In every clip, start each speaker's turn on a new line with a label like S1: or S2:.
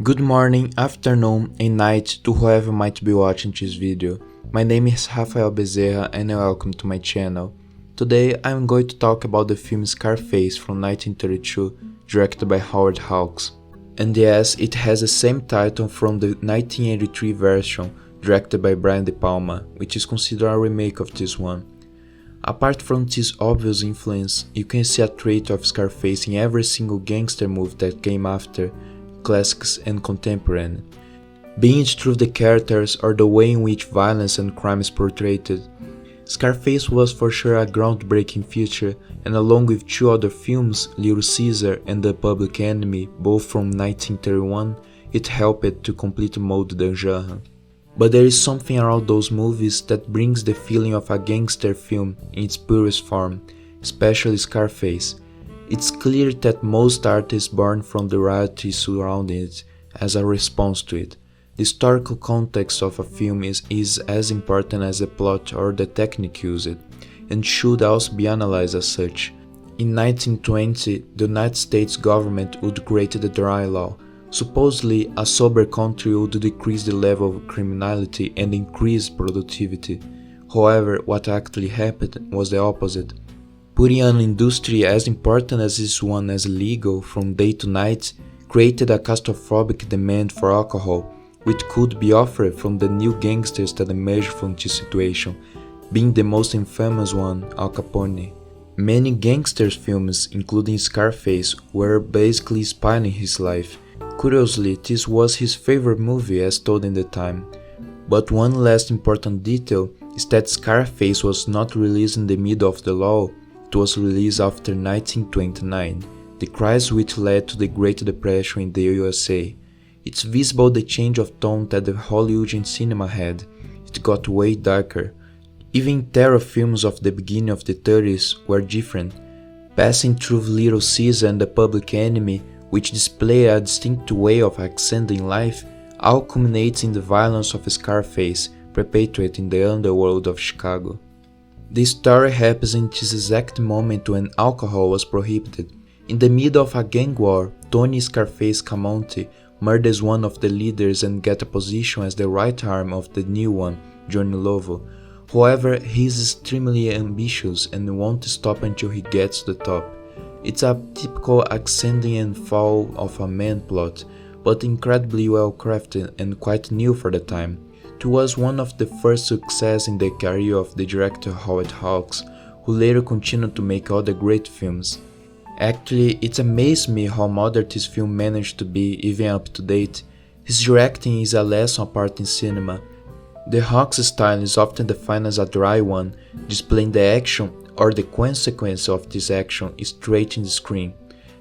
S1: Good morning, afternoon and night to whoever might be watching this video. My name is Rafael Bezerra and welcome to my channel. Today I'm going to talk about the film Scarface from 1932, directed by Howard Hawks. And yes, it has the same title from the 1983 version, directed by Brian De Palma, which is considered a remake of this one. Apart from this obvious influence, you can see a trait of Scarface in every single gangster movie that came after, classics and contemporary, being it through the characters or the way in which violence and crime is portrayed. Scarface was for sure a groundbreaking feature, and along with two other films, Little Caesar and The Public Enemy, both from 1931, it helped to completely mold the genre. But there is something around those movies that brings the feeling of a gangster film in its purest form, especially Scarface. It's clear that most art is born from the reality surrounding it as a response to it. The historical context of a film is as important as the plot or the technique used, and should also be analyzed as such. In 1920, the United States government would create the dry law. Supposedly, a sober country would decrease the level of criminality and increase productivity. However, what actually happened was the opposite. Putting an industry as important as this one as legal from day to night created a claustrophobic demand for alcohol, which could be offered from the new gangsters that emerged from this situation, being the most infamous one, Al Capone. Many gangsters films, including Scarface, were basically spying his life. Curiously, this was his favorite movie as told in the time. But one last important detail is that Scarface was not released in the middle of the law. It was released after 1929, the crisis which led to the Great Depression in the USA. It's visible the change of tone that the Hollywood cinema had. It got way darker. Even terror films of the beginning of the 30s were different. Passing through Little Caesar and The Public Enemy, which display a distinct way of accenting life, all culminates in the violence of Scarface, perpetuating the underworld of Chicago. The story happens in this exact moment when alcohol was prohibited. In the middle of a gang war, Tony Scarface Camonte murders one of the leaders and gets a position as the right arm of the new one, Johnny Lovo. However, he is extremely ambitious and won't stop until he gets to the top. It's a typical ascending and fall of a man plot, but incredibly well crafted and quite new for the time. It was one of the first successes in the career of the director Howard Hawks, who later continued to make other great films. Actually, it amazed me how modern this film managed to be, even up to date. His directing is a lesson apart in cinema. The Hawks style is often defined as a dry one, displaying the action or the consequence of this action straight in the screen.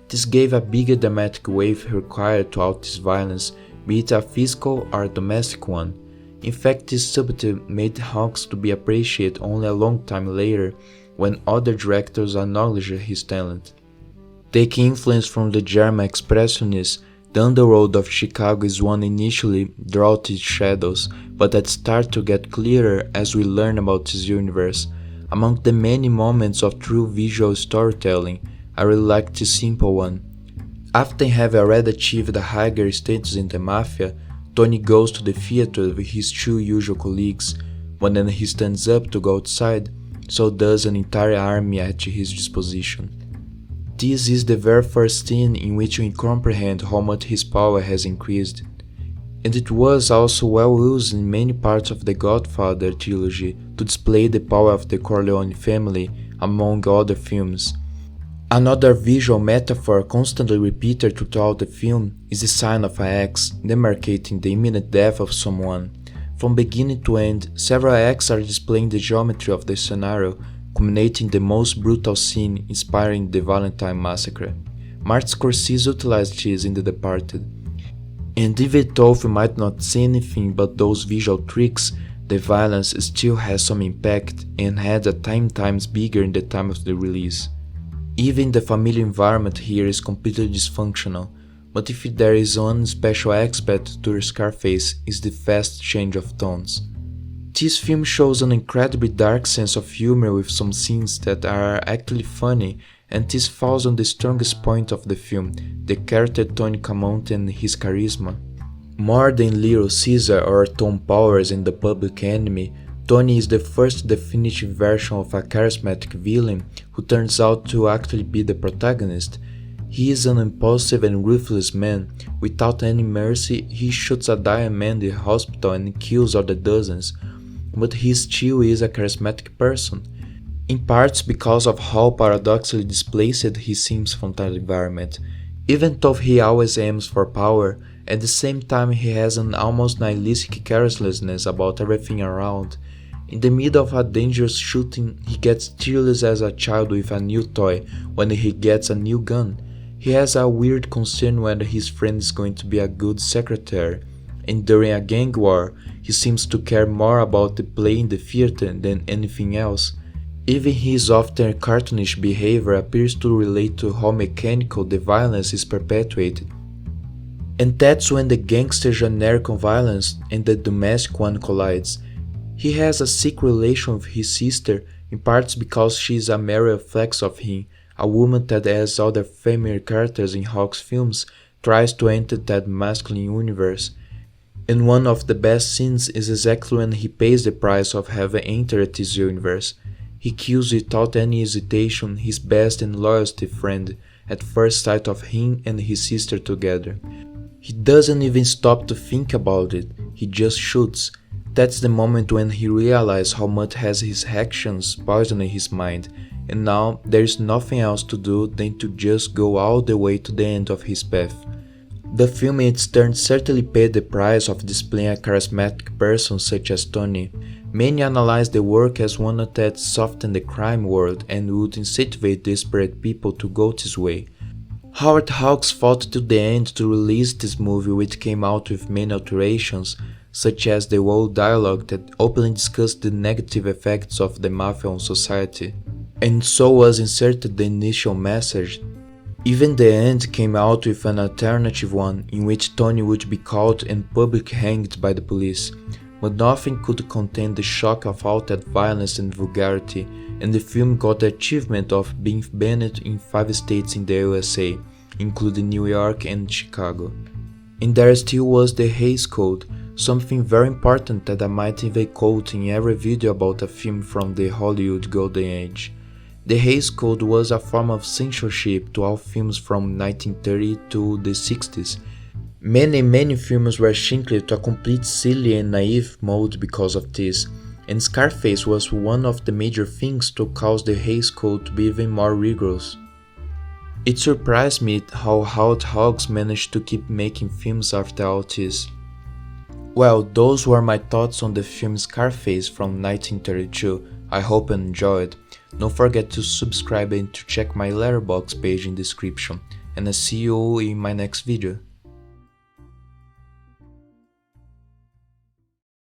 S1: This gave a bigger dramatic wave required throughout this violence, be it a physical or a domestic one. In fact, this subtlety made Hawks to be appreciated only a long time later, when other directors acknowledged his talent. Taking influence from the German expressionists, the underworld of Chicago is one initially draught its shadows, but that start to get clearer as we learn about this universe. Among the many moments of true visual storytelling, I really like this simple one. After having already achieved a higher status in the mafia, Tony goes to the theater with his two usual colleagues. When then he stands up to go outside, so does an entire army at his disposition. This is the very first scene in which we comprehend how much his power has increased. And it was also well used in many parts of the Godfather trilogy to display the power of the Corleone family, among other films. Another visual metaphor constantly repeated throughout the film is the sign of an X, demarcating the imminent death of someone. From beginning to end, several X's are displaying the geometry of the scenario, culminating in the most brutal scene inspiring the Valentine Massacre. Martin Scorsese utilized this in The Departed. And even though we might not see anything but those visual tricks, the violence still has some impact and had a 10 times bigger in the time of the release. Even the familiar environment here is completely dysfunctional, but if there is one special aspect to Scarface is the fast change of tones. This film shows an incredibly dark sense of humor with some scenes that are actually funny, and this falls on the strongest point of the film, the character Tony Camonte and his charisma. More than Little Caesar or Tom Powers in The Public Enemy, Tony is the first definitive version of a charismatic villain who turns out to actually be the protagonist. He is an impulsive and ruthless man. Without any mercy, he shoots a dying man in the hospital and kills other dozens. But he still is a charismatic person, in parts because of how paradoxically displaced he seems from that environment. Even though he always aims for power, at the same time he has an almost nihilistic carelessness about everything around. In the middle of a dangerous shooting, he gets tearless as a child with a new toy when he gets a new gun. He has a weird concern whether his friend is going to be a good secretary, and during a gang war, he seems to care more about the play in the theater than anything else. Even his often cartoonish behavior appears to relate to how mechanical the violence is perpetuated. And that's when the gangster generic violence and the domestic one collides. He has a sick relation with his sister, in parts because she is a mere reflex of him, a woman that, as other familiar characters in Hawks films, tries to enter that masculine universe. And one of the best scenes is exactly when he pays the price of having entered this universe. He kills without any hesitation his best and loyalty friend at first sight of him and his sister together. He doesn't even stop to think about it, he just shoots. That's the moment when he realizes how much has his actions poisoned his mind, and now there is nothing else to do than to just go all the way to the end of his path. The film in its turn certainly paid the price of displaying a charismatic person such as Tony. Many analyze the work as one that softened the crime world and would incentivize desperate people to go this way. Howard Hawks fought to the end to release this movie, which came out with many alterations, such as the old dialogue that openly discussed the negative effects of the mafia on society. And so was inserted the initial message. Even the end came out with an alternative one in which Tony would be caught and publicly hanged by the police. But nothing could contain the shock of all that violence and vulgarity, and the film got the achievement of being banned in 5 states in the USA, including New York and Chicago. And there still was the Hays Code, something very important that I might even quote in every video about a film from the Hollywood Golden Age. The Hays Code was a form of censorship to all films from 1930 to the 60s. Many films were shrinking to a complete silly and naive mode because of this, and Scarface was one of the major things to cause the Hays Code to be even more rigorous. It surprised me how Howard Hawks managed to keep making films after all this. Well, those were my thoughts on the film Scarface from 1932, I hope you enjoyed. Don't forget to subscribe and to check my Letterboxd page in description, and I'll see you in my next video.